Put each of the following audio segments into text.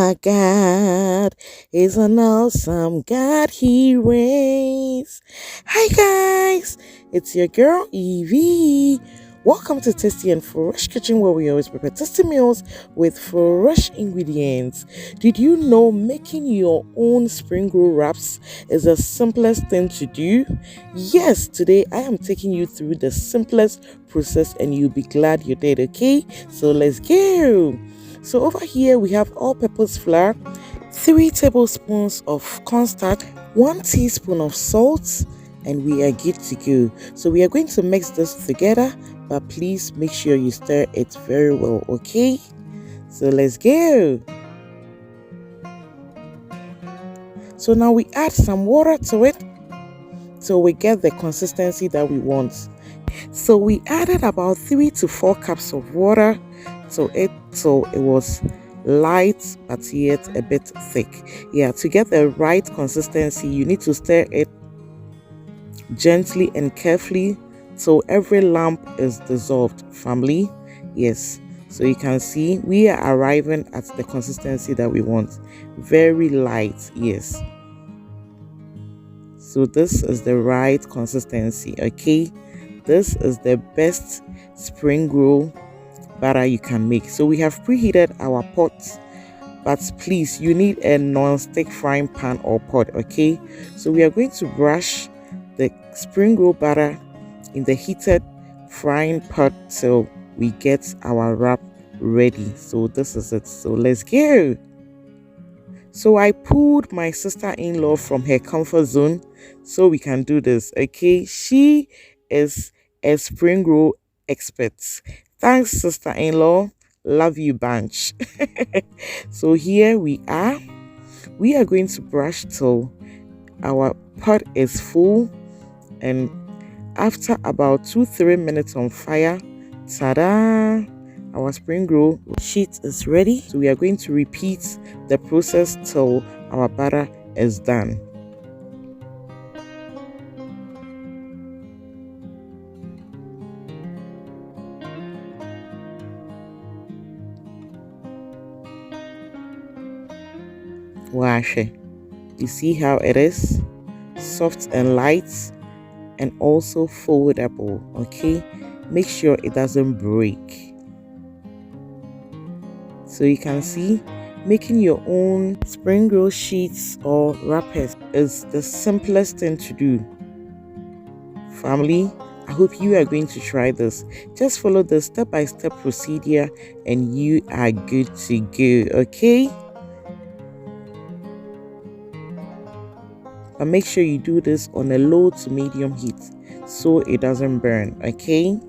Our God is an awesome God, He reigns. Hi guys, it's your girl Eveee. Welcome to Tasty and Fresh Kitchen, where we always prepare tasty meals with fresh ingredients. Did you know making your own spring roll wraps is the simplest thing to do? Yes, today I am taking you through the simplest process and you'll be glad you did, okay? So let's go. So over here we have all-purpose flour, 3 tablespoons of cornstarch, 1 teaspoon of salt, and we are good to go. So we are going to mix this together, but please make sure you stir it very well, okay? So let's go. So now we add some water to it so we get the consistency that we want. So we added about 3 to 4 cups of water to it, so it was light but yet a bit thick. Yeah, to get the right consistency you need to stir it gently and carefully so every lump is dissolved, family. Yes, so you can see we are arriving at the consistency that we want. Very light, yes. So this is the right consistency, okay? This is the best spring roll batter you can make. So we have preheated our pot, but please, you need a non-stick frying pan or pot, okay? So we are going to brush the spring roll batter in the heated frying pot till we get our wrap ready. So this is it. So let's go. So I pulled my sister-in-law from her comfort zone so we can do this, okay? She is a spring roll expert. Thanks, sister-in-law. Love you bunch. So here we are. We are going to brush till our pot is full, and after about 2-3 minutes on fire, ta-da! Our spring roll sheet is ready. So we are going to repeat the process till our batter is done. Waakye. You see how it is? Soft and light and also foldable, okay? Make sure it doesn't break. So you can see making your own spring roll sheets or wrappers is the simplest thing to do. Family, I hope you are going to try this. Just follow the step-by-step procedure and you are good to go, okay? But make sure you do this on a low to medium heat so it doesn't burn, okay?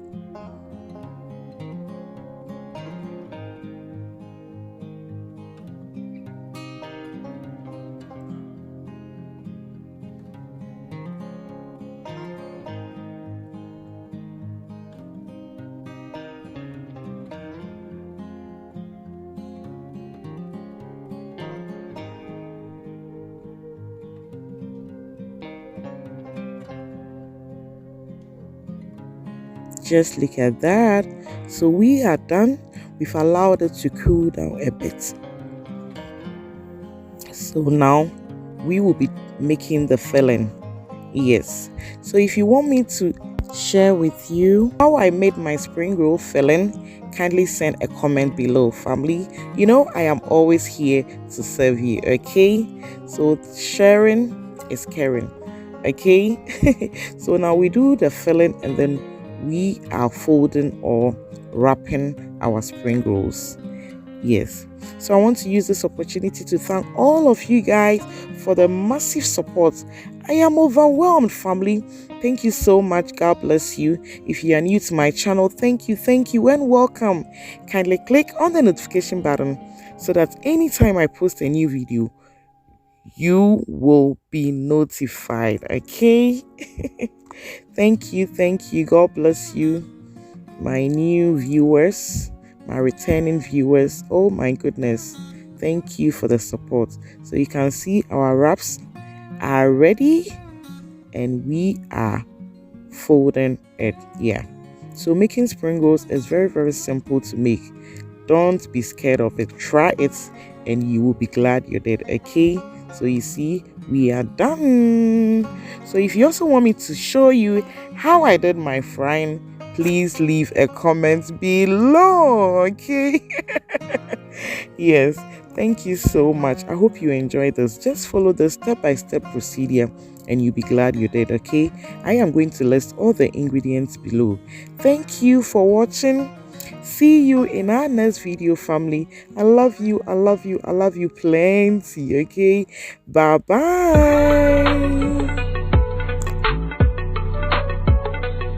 Just look at that. So we are done. We've allowed it to cool down a bit. So now we will be making the filling. Yes. So if you want me to share with you how I made my spring roll filling, kindly send a comment below, family. You know I am always here to serve you, okay? So sharing is caring, okay? So now we do the filling and then we are folding or wrapping our spring rolls. Yes, so I want to use this opportunity to thank all of you guys for the massive support. I am overwhelmed, family. Thank you so much. God bless you. If you are new to my channel, thank you and welcome. Kindly click on the notification button so that anytime I post a new video you will be notified, okay? Thank you. God bless you, my new viewers, my returning viewers. Oh my goodness, thank you for the support. So you can see our wraps are ready and we are folding it. Yeah, so making spring rolls is very simple to make. Don't be scared of it. Try it and you will be glad you did. Okay, so you see, we are done. So if you also want me to show you how I did my frying, please leave a comment below. Okay. Yes, thank you so much. I hope you enjoyed this. Just follow the step-by-step procedure and you'll be glad you did. Okay, I am going to list all the ingredients below. Thank you for watching. See you in our next video, family. I love you, I love you, I love you plenty. Okay, bye bye.